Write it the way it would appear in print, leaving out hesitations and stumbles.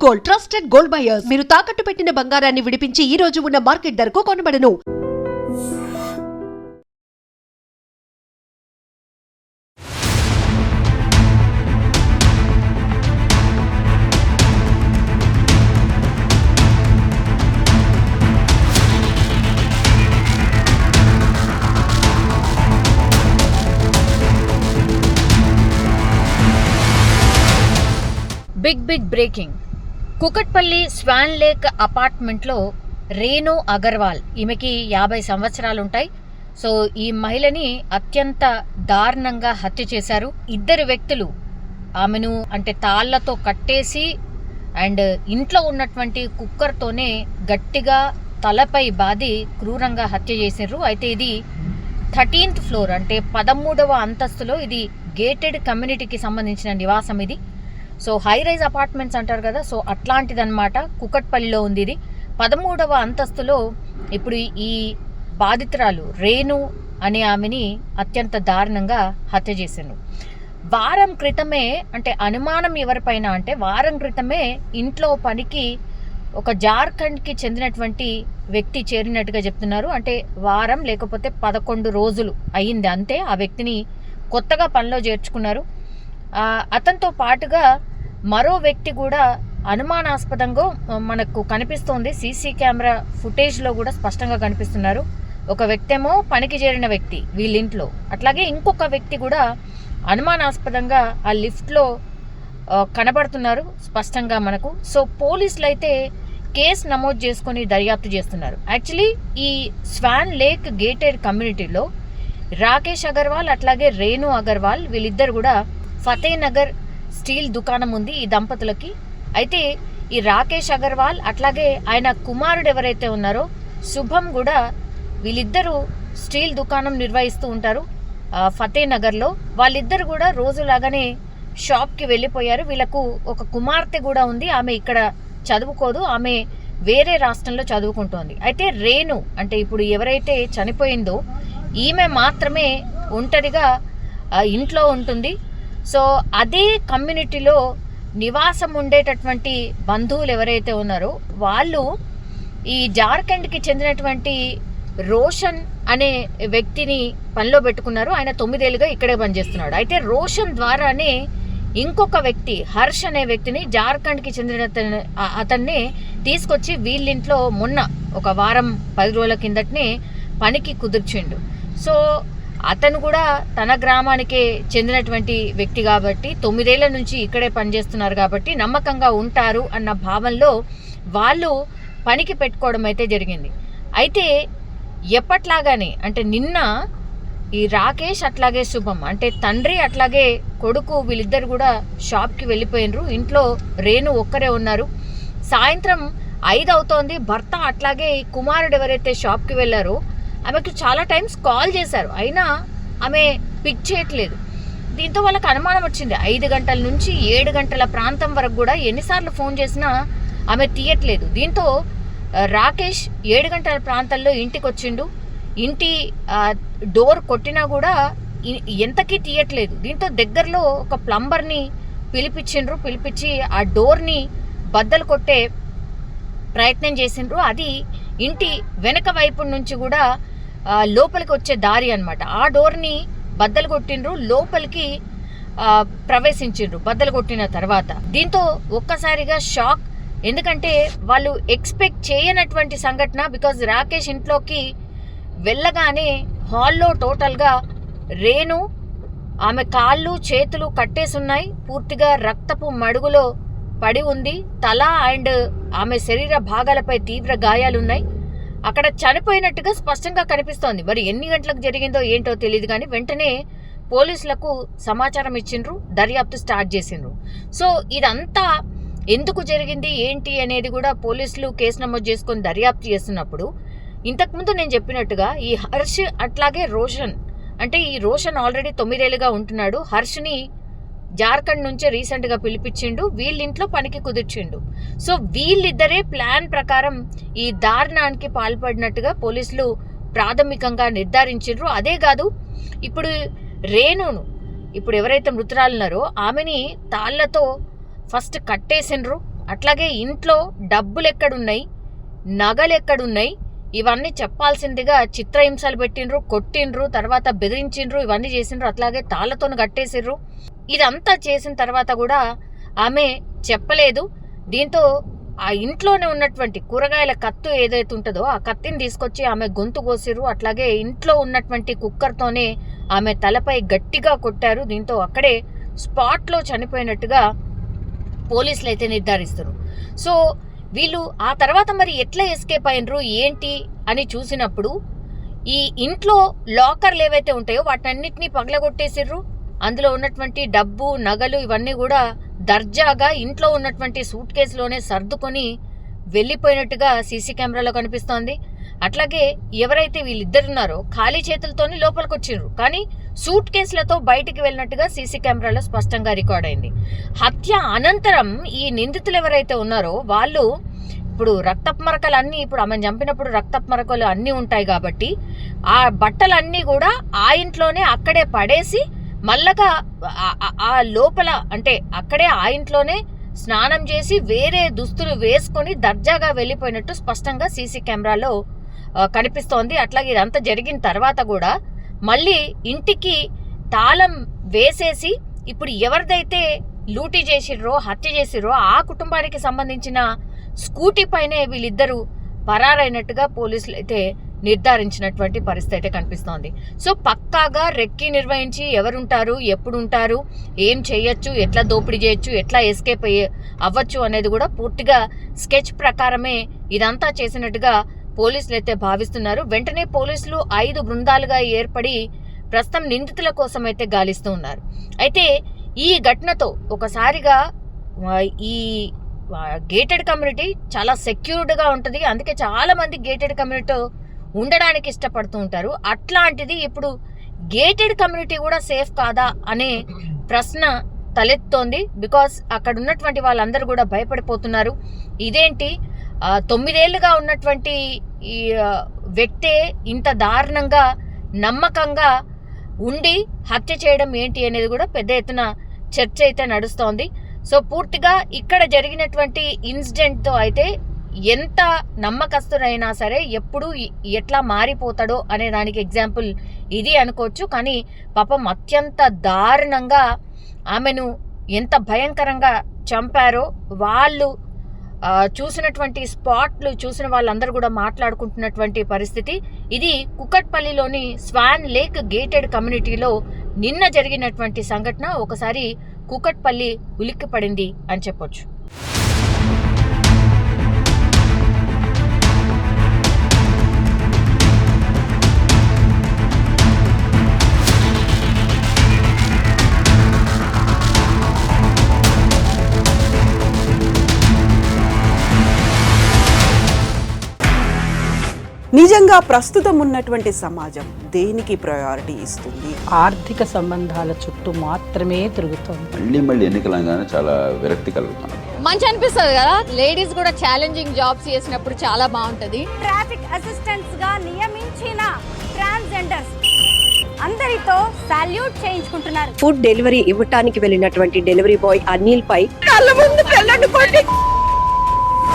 Gold, trusted gold buyers. మీరు తాకట్టు పెట్టిన బంగారాన్ని విడిపించి ఈ రోజు ఉన్న మార్కెట్ ధరకు కొనబడను. Big breaking. Kukatpally swan lake అపార్ట్మెంట్లో రేణు అగర్వాల్, ఈమెకి 50 సంవత్సరాలు ఉంటాయి. సో ఈ మహిళని అత్యంత దారుణంగా హత్య చేశారు. 2 వ్యక్తులు ఆమెను అంటే తాళ్లతో కట్టేసి అండ్ ఇంట్లో ఉన్నటువంటి కుక్కర్తోనే గట్టిగా తలపై బాది క్రూరంగా హత్య చేశారు. అయితే ఇది 13th ఫ్లోర్ అంటే 13వ అంతస్తులో, ఇది గేటెడ్ కమ్యూనిటీకి సంబంధించిన నివాసం ఇది. సో హై రైజ్ అపార్ట్మెంట్స్ అంటారు కదా, సో అట్లాంటిదన్నమాట. కుకట్పల్లిలో ఉంది ఇది. 13వ అంతస్తులో ఇప్పుడు ఈ బాధితురాలు రేణు అనే ఆమెని అత్యంత దారుణంగా హత్య చేశారు. వారం క్రితమే, అంటే అనుమానం ఎవరిపైన అంటే వారం క్రితమే ఇంట్లో పనికి ఒక జార్ఖండ్కి చెందినటువంటి వ్యక్తి చేరినట్టుగా చెప్తున్నారు. అంటే వారం లేకపోతే 11 రోజులు అయ్యింది అంతే. ఆ వ్యక్తిని కొత్తగా పనిలో చేర్చుకున్నారు. అతనితో పాటుగా మరో వ్యక్తి కూడా అనుమానాస్పదంగా మనకు కనిపిస్తోంది. సీసీ కెమెరా ఫుటేజ్లో కూడా స్పష్టంగా కనిపిస్తున్నారు. ఒక వ్యక్తి ఏమో పనికి చేరిన వ్యక్తి వీళ్ళింట్లో, అట్లాగే ఇంకొక వ్యక్తి కూడా అనుమానాస్పదంగా ఆ లిఫ్ట్లో కనబడుతున్నారు స్పష్టంగా మనకు. సో పోలీసులు అయితే కేసు నమోదు చేసుకొని దర్యాప్తు చేస్తున్నారు. యాక్చువల్లీ ఈ స్వాన్ లేక్ గేటెడ్ కమ్యూనిటీలో రాకేష్ అగర్వాల్ అట్లాగే రేణు అగర్వాల్ వీళ్ళిద్దరు కూడా ఫతేనగర్ స్టీల్ దుకాణం ఉంది ఈ దంపతులకి. అయితే ఈ రాకేష్ అగర్వాల్ అట్లాగే ఆయన కుమారుడు ఎవరైతే ఉన్నారో శుభం కూడా, వీళ్ళిద్దరూ స్టీల్ దుకాణం నిర్వహిస్తూ ఉంటారు ఫతేనగర్లో. వాళ్ళిద్దరు కూడా రోజులాగానే షాప్కి వెళ్ళిపోయారు. వీళ్ళకు ఒక కుమార్తె కూడా ఉంది. ఆమె ఇక్కడ చదువుకోదు, ఆమె వేరే రాష్ట్రంలో చదువుకుంటోంది. అయితే రేణు అంటే ఇప్పుడు ఎవరైతే చనిపోయిందో ఈమె మాత్రమే ఒంటరిగా ఇంట్లో ఉంటుంది. సో అదే కమ్యూనిటీలో నివాసం ఉండేటటువంటి బంధువులు ఎవరైతే ఉన్నారో వాళ్ళు ఈ జార్ఖండ్కి చెందినటువంటి రోషన్ అనే వ్యక్తిని పనిలో పెట్టుకున్నారు. ఆయన 9 ఏళ్ళుగా ఇక్కడే పనిచేస్తున్నాడు. అయితే రోషన్ ద్వారానే ఇంకొక వ్యక్తి హర్ష్ అనే వ్యక్తిని జార్ఖండ్కి చెందిన అతన్ని తీసుకొచ్చి వీళ్ళింట్లో మొన్న ఒక వారం 10 రోజుల కిందటనే పనికి కుదుర్చిండు. సో అతను కూడా తన గ్రామానికే చెందినటువంటి వ్యక్తి కాబట్టి 9 ఏళ్ల నుంచి ఇక్కడే పనిచేస్తున్నారు కాబట్టి నమ్మకంగా ఉంటారు అన్న భావంలో వాళ్ళు పనికి పెట్టుకోవడం అయితే జరిగింది. అయితే ఎప్పట్లాగానే అంటే నిన్న ఈ రాకేష్ అట్లాగే శుభం అంటే తండ్రి అట్లాగే కొడుకు వీళ్ళిద్దరు కూడా షాప్కి వెళ్ళిపోయినరు. ఇంట్లో రేణు ఒక్కరే ఉన్నారు. సాయంత్రం 5 అవుతోంది. భర్త అట్లాగే కుమారుడు ఎవరైతే షాప్కి వెళ్ళారో ఆమెకు చాలా టైమ్స్ కాల్ చేశారు, అయినా ఆమె పిక్ చేయట్లేదు. దీంతో వాళ్ళకి అనుమానం వచ్చింది. 5 గంటల నుంచి 7 గంటల ప్రాంతం వరకు కూడా ఎన్నిసార్లు ఫోన్ చేసినా ఆమె తీయట్లేదు. దీంతో రాకేష్ 7 గంటల ప్రాంతంలో ఇంటికి వచ్చిండు. ఇంటి డోర్ కొట్టినా కూడా ఎంతకీ తీయట్లేదు. దీంతో దగ్గరలో ఒక ప్లంబర్ని పిలిపించి ఆ డోర్ని బద్దలు కొట్టే ప్రయత్నం చేసిండ్రు. అది ఇంటి వెనక వైపు నుంచి కూడా లోపలికి వచ్చే దారి అన్నమాట. ఆ డోర్ని బద్దలు కొట్టిండ్రు, లోపలికి ప్రవేశించిండ్రు బద్దలు కొట్టిన తర్వాత. దీంతో ఒక్కసారిగా షాక్. ఎందుకంటే వాళ్ళు ఎక్స్పెక్ట్ చేయనటువంటి సంఘటన. బికాజ్ రాకేష్ ఇంట్లోకి వెళ్ళగానే హాల్లో టోటల్గా రేణు, ఆమె కాళ్ళు చేతులు కట్టేసున్నాయి, పూర్తిగా రక్తపు మడుగులో పడి ఉంది. తల అండ్ ఆమె శరీర భాగాలపై తీవ్ర గాయాలున్నాయి. అక్కడ చనిపోయినట్టుగా స్పష్టంగా కనిపిస్తోంది. మరి ఎన్ని గంటలకు జరిగిందో ఏంటో తెలియదు, కానీ వెంటనే పోలీసులకు సమాచారం ఇచ్చిండ్రు, దర్యాప్తు స్టార్ట్ చేసిండ్రు. సో ఇదంతా ఎందుకు జరిగింది ఏంటి అనేది కూడా పోలీసులు కేసు నమోదు చేసుకొని దర్యాప్తు చేస్తున్నప్పుడు ఇంతకుముందు నేను చెప్పినట్టుగా ఈ హర్ష్ అట్లాగే రోషన్, అంటే ఈ రోషన్ ఆల్రెడీ 9 ఏళ్ళుగా ఉంటున్నాడు. హర్ష్ని జార్ఖండ్ నుంచే రీసెంట్గా పిలిపించిండు, వీళ్ళింట్లో పనికి కుదిర్చిండు. సో వీళ్ళిద్దరే ప్లాన్ ప్రకారం ఈ దారుణానికి పాల్పడినట్టుగా పోలీసులు ప్రాథమికంగా నిర్ధారించిండ్రు. అదే కాదు, ఇప్పుడు రేణును, ఇప్పుడు ఎవరైతే మృతురాలున్నారో ఆమెని తాళ్లతో ఫస్ట్ కట్టేసిండ్రు, అట్లాగే ఇంట్లో డబ్బులు ఎక్కడున్నాయి, నగలు ఎక్కడున్నాయి, ఇవన్నీ చెప్పాల్సిందిగా చిత్రహింసలు పెట్టిండ్రు, కొట్టిండ్రు, తర్వాత బెదిరించిండ్రు, ఇవన్నీ చేసిండ్రు. అట్లాగే తాళ్లతో కట్టేసిర్రు. ఇదంతా చేసిన తర్వాత కూడా ఆమె చెప్పలేదు. దీంతో ఆ ఇంట్లోనే ఉన్నటువంటి కూరగాయల కత్తు ఏదైతే ఉంటుందో ఆ కత్తిని తీసుకొచ్చి ఆమె గొంతు కోసిర్రు. అట్లాగే ఇంట్లో ఉన్నటువంటి కుక్కర్తోనే ఆమె తలపై గట్టిగా కొట్టారు. దీంతో అక్కడే స్పాట్లో చనిపోయినట్టుగా పోలీసులు అయితే నిర్ధారిస్తారు. సో వీళ్ళు ఆ తర్వాత మరి ఎట్లా ఎస్కేప్ అయినరు ఏంటి అని చూసినప్పుడు ఈ ఇంట్లో లాకర్లు ఏవైతే ఉంటాయో వాటన్నిటిని పగలగొట్టేసిర్రు. అందులో ఉన్నటువంటి డబ్బు, నగలు ఇవన్నీ కూడా దర్జాగా ఇంట్లో ఉన్నటువంటి సూట్ కేసులోనే సర్దుకొని వెళ్ళిపోయినట్టుగా సీసీ కెమెరాలో కనిపిస్తోంది. అట్లాగే ఎవరైతే వీళ్ళిద్దరున్నారో ఖాళీ చేతులతోనే లోపలికి వచ్చిర్రు, కానీ సూట్ కేసులతో బయటికి వెళ్ళినట్టుగా సీసీ కెమెరాలో స్పష్టంగా రికార్డ్ అయింది. హత్య అనంతరం ఈ నిందితులు ఎవరైతే ఉన్నారో వాళ్ళు ఇప్పుడు రక్తపు మరకలు అన్నీ, ఇప్పుడు ఆమెను చంపినప్పుడు రక్తపు మరకలు అన్నీ ఉంటాయి కాబట్టి ఆ బట్టలన్నీ కూడా ఆ ఇంట్లోనే అక్కడే పడేసి మళ్ళగా ఆ లోపల అంటే అక్కడే ఆ ఇంట్లోనే స్నానం చేసి వేరే దుస్తులు వేసుకొని దర్జాగా వెళ్ళిపోయినట్టు స్పష్టంగా సీసీ కెమెరాలో కనిపిస్తోంది. అట్లాగే ఇదంతా జరిగిన తర్వాత కూడా మళ్ళీ ఇంటికి తాళం వేసేసి ఇప్పుడు ఎవరిదైతే లూటీ చేసిర్రో, హత్య చేసిర్రో ఆ కుటుంబానికి సంబంధించిన స్కూటీ పైనే వీళ్ళిద్దరూ పరారైనట్టుగా పోలీసులు అయితే నిర్ధారించినటువంటి పరిస్థితి అయితే కనిపిస్తోంది. సో పక్కాగా రెక్కి నిర్వహించి ఎవరుంటారు, ఎప్పుడు ఉంటారు, ఏం చేయొచ్చు, ఎట్లా దోపిడీ చేయొచ్చు, ఎట్లా ఎస్కేప్ అవ్వచ్చు అనేది కూడా పూర్తిగా స్కెచ్ ప్రకారమే ఇదంతా చేసినట్టుగా పోలీసులు అయితే భావిస్తున్నారు. వెంటనే పోలీసులు 5 బృందాలుగా ఏర్పడి ప్రస్తుతం నిందితుల కోసం అయితే గాలిస్తూ ఉన్నారు. అయితే ఈ ఘటనతో ఒకసారిగా ఈ గేటెడ్ కమ్యూనిటీ చాలా సెక్యూర్డ్గా ఉంటుంది. అందుకే చాలా మంది గేటెడ్ కమ్యూనిటీ ఉండడానికి ఇష్టపడుతూ ఉంటారు. అట్లాంటిది ఇప్పుడు గేటెడ్ కమ్యూనిటీ కూడా సేఫ్ కాదా అనే ప్రశ్న తలెత్తోంది. బికాస్ అక్కడ ఉన్నటువంటి వాళ్ళందరూ కూడా భయపడిపోతున్నారు. ఇదేంటి 9 ఏళ్లుగా ఉన్నటువంటి ఈ వ్యక్తే ఇంత దారుణంగా నమ్మకంగా ఉండి హత్య చేయడం ఏంటి అనేది కూడా పెద్ద ఎత్తున చర్చ అయితే నడుస్తోంది. సో పూర్తిగా ఇక్కడ జరిగినటువంటి ఇన్సిడెంట్తో అయితే ఎంత నమ్మకస్తుడైనా సరే ఎప్పుడు ఎట్లా మారిపోతాడో అనే దానికి ఎగ్జాంపుల్ ఇది అనుకోవచ్చు. కానీ పాపం అత్యంత దారుణంగా ఆమెను ఎంత భయంకరంగా చంపారో వాళ్ళు చూసినటువంటి స్పాట్లు చూసిన వాళ్ళందరూ కూడా మాట్లాడుకుంటున్నటువంటి పరిస్థితి ఇది. కుకట్పల్లిలోని స్వాన్ లేక్ గేటెడ్ కమ్యూనిటీలో నిన్న జరిగినటువంటి సంఘటన ఒకసారి కుకట్పల్లి ఉలిక్కిపడింది అని చెప్పొచ్చు. నిజంగా ప్రస్తుతం ఉన్నటువంటి సమాజం దేనికి ప్రయారిటీ ఇస్తుంది? ఆర్థిక సంబంధాల చుట్టూ మాత్రమే తిరుగుతోంది. మళ్ళీ ఎన్నికలంగానే చాలా విరక్తి కలుగుతున్నాం. మంచి అనిపిస్తుంది కదా, లేడీస్ కూడా ఛాలెంజింగ్ జాబ్స్ చేసినప్పుడు చాలా బాగుంటది. ట్రాఫిక్ అసిస్టెంట్స్ గా నియమించిన ట్రాన్స్జెండర్స్ అందరితో సాల్యూట్ చేయించుకుంటున్నారు. ఫుడ్ డెలివరీ ఇవ్వటానికి వెళ్ళినటువంటి డెలివరీ బాయ్ అనిల్ పై కళ్ళ ముందు